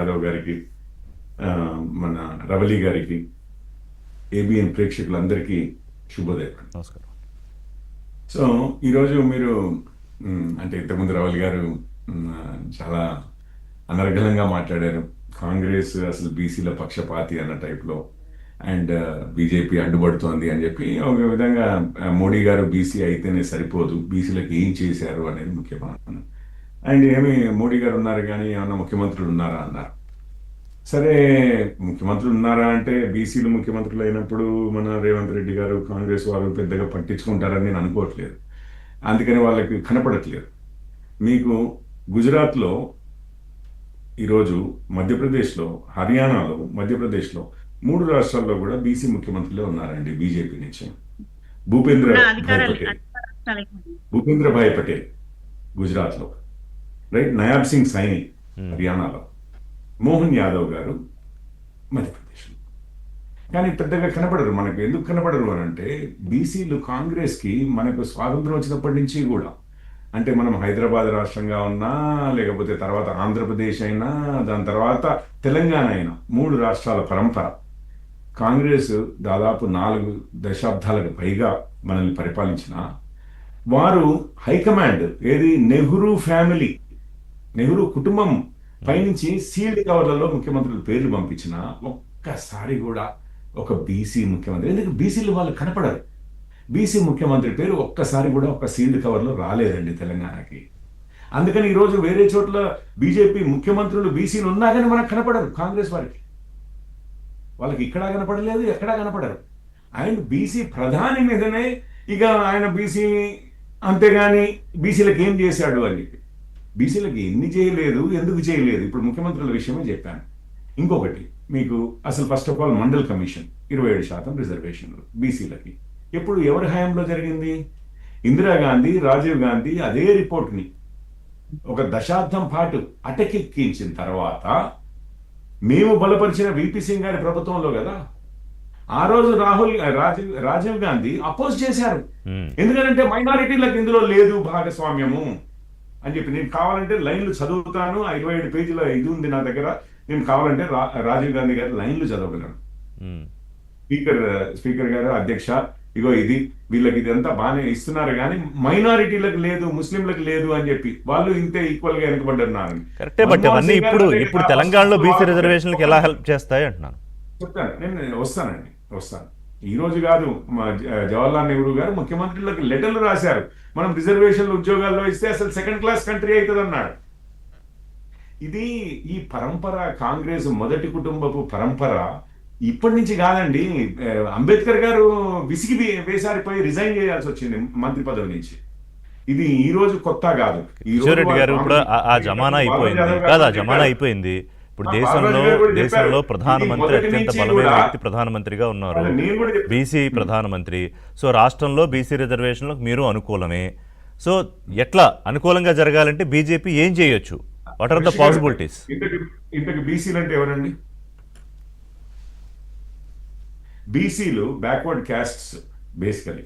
యాదవ్ గారికి, మన రవలి గారికి, ఏబిఎన్ ప్రేక్షకులందరికీ శుభోదయం. నమస్కారం. సో ఈరోజు మీరు అంటే ఇంతకుముందు రవలి గారు చాలా అనర్గళంగా మాట్లాడారు. కాంగ్రెస్ అసలు బీసీల పక్షపాతి అన్న టైప్లో, అండ్ బీజేపీ అడ్డుపడుతోంది అని చెప్పి ఒక విధంగా మోడీ గారు బీసీ అయితేనే సరిపోదు, బీసీలకు ఏం చేశారు అనేది ముఖ్యమైన. అండ్ ఏమి మోడీ గారు ఉన్నారు కానీ ఏమన్నా ముఖ్యమంత్రులు ఉన్నారా అన్నారు. సరే, ముఖ్యమంత్రులు ఉన్నారా అంటే బీసీలు ముఖ్యమంత్రులు అయినప్పుడు మన రేవంత్ రెడ్డి గారు కాంగ్రెస్ వారు పెద్దగా పట్టించుకుంటారని నేను అనుకోవట్లేదు. అందుకని వాళ్ళకి కనపడట్లేదు. మీకు గుజరాత్లో ఈరోజు, మధ్యప్రదేశ్లో, హర్యానాలో, మధ్యప్రదేశ్లో 3 రాష్ట్రాల్లో కూడా బీసీ ముఖ్యమంత్రులే ఉన్నారండి బీజేపీ నుంచి. భూపేంద్ర భాయ్ పటేల్ గుజరాత్లో, రైట్. నయాబ్ సింగ్ సైని హర్యానాలో, మోహన్ యాదవ్ గారు మధ్యప్రదేశ్లో. కానీ పెద్దగా కనపడరు. మనకు ఎందుకు కనపడరు అని అంటే, బీసీలు కాంగ్రెస్కి మనకు స్వాతంత్రం వచ్చినప్పటి నుంచి కూడా, అంటే మనం హైదరాబాద్ రాష్ట్రంగా ఉన్నా, లేకపోతే తర్వాత ఆంధ్రప్రదేశ్ అయినా, దాని తర్వాత తెలంగాణ అయినా, 3 రాష్ట్రాల పరంపర. కాంగ్రెస్ దాదాపు 4 దశాబ్దాలకు పైగా మనల్ని పరిపాలించిన వారు హైకమాండ్ ఏది, నెహ్రూ ఫ్యామిలీ, నెహ్రూ కుటుంబం పైనుంచి సీల్డ్ కవర్లలో ముఖ్యమంత్రుల పేర్లు పంపించిన ఒక్కసారి కూడా ఒక బీసీ ముఖ్యమంత్రి, ఎందుకు బీసీలు వాళ్ళు కనపడరు. బీసీ ముఖ్యమంత్రి పేరు ఒక్కసారి కూడా ఒక సీల్డ్ కవర్లో రాలేదండి తెలంగాణకి. అందుకని ఈరోజు వేరే చోట్ల బీజేపీ ముఖ్యమంత్రులు బీసీలు ఉన్నా కానీ మనకు కనపడరు. కాంగ్రెస్ వారికి, వాళ్ళకి ఇక్కడ కనపడలేదు, ఎక్కడా కనపడరు. అండ్ బీసీ ప్రధాని మీదనే ఇక ఆయన బీసీ, అంతేగాని బీసీలకు ఏం చేశాడు అని చెప్పి, బీసీలకు ఎన్ని చేయలేదు, ఎందుకు చేయలేదు, ఇప్పుడు ముఖ్యమంత్రుల విషయమే చెప్పాను. ఇంకొకటి మీకు అసలు first of all mandal commission 27% రిజర్వేషన్లు బీసీలకి ఎప్పుడు ఎవరి హయాంలో జరిగింది? ఇందిరాగాంధీ, రాజీవ్ గాంధీ అదే రిపోర్ట్ని ఒక దశాబ్దం పాటు అటకెక్కించిన తర్వాత మేము బలపరిచిన విపి సింగ్ గారి ప్రభుత్వంలో కదా. ఆ రోజు రాజీవ్ గాంధీ అపోజ్ చేశారు. ఎందుకంటే మైనారిటీలకు ఇందులో లేదు భాగస్వామ్యము అని చెప్పి. నేను కావాలంటే లైన్లు చదువుతాను, 27 పేజీల ఇది ఉంది నా దగ్గర. నేను కావాలంటే రాజీవ్ గాంధీ గారి లైన్లు చదవగలను. స్పీకర్ గారు, అధ్యక్ష, ఇగో ఇది వీళ్ళకి ఇదంతా బాగానే ఇస్తున్నారు కానీ మైనారిటీలకు లేదు, ముస్లింలకు లేదు అని చెప్పి వాళ్ళు ఇంతే ఈక్వల్ గా వెనుకబడ్డారు. కరెక్టే, బట్ అవన్నీ ఇప్పుడు తెలంగాణలో బీసీ రిజర్వేషన్లకు ఎలా హెల్ప్ చేస్తాయి అంటున్నాను. చెప్తాను, నేను వస్తాను. ఈ రోజు కాదు, జవహర్లాల్ నెహ్రూ గారు ముఖ్యమంత్రులకు లెటర్లు రాశారు, మనం రిజర్వేషన్లు ఉద్యోగాల్లో ఇస్తే అసలు సెకండ్ క్లాస్ కంట్రీ అవుతుంది అన్నాడు. ఇది ఈ పరంపర, కాంగ్రెస్ మొదటి కుటుంబపు పరంపర ఇప్పటి నుంచి కాదండి. అంబేద్కర్ గారు విసిగి వేసారిపోయి రిజైన్ చేయాల్సి వచ్చింది మంత్రి పదవి నుంచి. ఇది ఈ రోజు కొత్త కాదు. రెడ్డి గారు ఇప్పుడు ఆ జమానా అయిపోయింది కాదు, ఆ జమానా అయిపోయింది. ఇప్పుడు దేశంలో ప్రధానమంత్రి అత్యంత బలమైన వ్యక్తి ప్రధానమంత్రిగా ఉన్నారు, బీసీ ప్రధానమంత్రి. సో రాష్ట్రంలో బీసీ రిజర్వేషన్లకు మీరు అనుకూలమే. సో ఎట్లా అనుకూలంగా జరగాలంటే బీజేపీ ఏం చేయొచ్చు? What are the possibilities? ఇంతకు బీసీలు అంటే ఎవరండి? బీసీలు బ్యాక్వర్డ్ క్యాస్ట్స్. బేసికలీ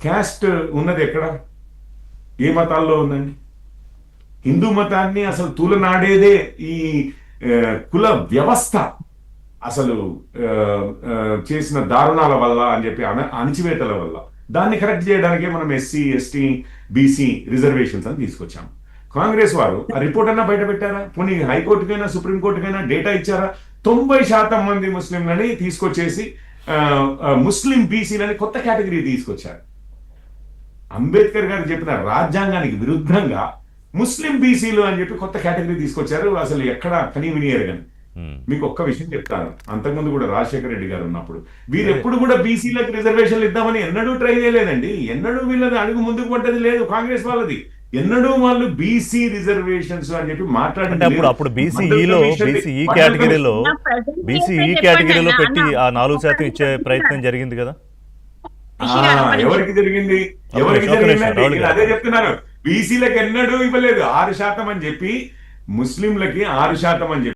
క్యాస్ట్ ఉన్నది ఎక్కడ, ఏ మతాల్లో ఉందండి? హిందూ మతాన్ని అసలు తూలనాడేదే ఈ కుల వ్యవస్థ అసలు చేసిన దారుణాల వల్ల అని చెప్పి, అణచివేతల వల్ల. దాన్ని కరెక్ట్ చేయడానికే మనం ఎస్సీ, ఎస్టీ, బీసీ రిజర్వేషన్స్ అని తీసుకొచ్చాం. కాంగ్రెస్ వారు ఆ రిపోర్ట్ అన్నా బయట పెట్టారా? పోనీ హైకోర్టుకైనా సుప్రీంకోర్టుకైనా డేటా ఇచ్చారా? 90% మంది ముస్లింలని తీసుకొచ్చేసి ముస్లిం బీసీలని కొత్త కేటగిరీ తీసుకొచ్చారు. అంబేద్కర్ గారు చెప్పిన రాజ్యాంగానికి విరుద్ధంగా ముస్లిం బీసీలు అని చెప్పి కొత్త కేటగిరీ తీసుకొచ్చారు. అసలు ఎక్కడ కనీవినియర్ గాని. మీకు ఒక్క విషయం చెప్తాను, అంతకుముందు కూడా రాజశేఖర రెడ్డి గారు ఉన్నప్పుడు వీరు ఎప్పుడు కూడా బీసీలకు రిజర్వేషన్లు ఇద్దామని ఎన్నడూ ట్రై చేయలేదండి. ఎన్నడూ వీళ్ళది అడుగు ముందుకు పడ్డది లేదు కాంగ్రెస్ వాళ్ళది. ఎన్నడూ వాళ్ళు బీసీ రిజర్వేషన్స్ అని చెప్పి మాట్లాడండి. అప్పుడు బీసీఈ కేటగిరీలో పెట్టి ఆ 4% ఇచ్చే ప్రయత్నం జరిగింది కదా. ఎవరికి జరిగింది? అదే చెప్తున్నారు, బీసీలకు ఎన్నడూ ఇవ్వలేదు. 6% అని చెప్పి, ముస్లింలకి 6% అని చెప్పి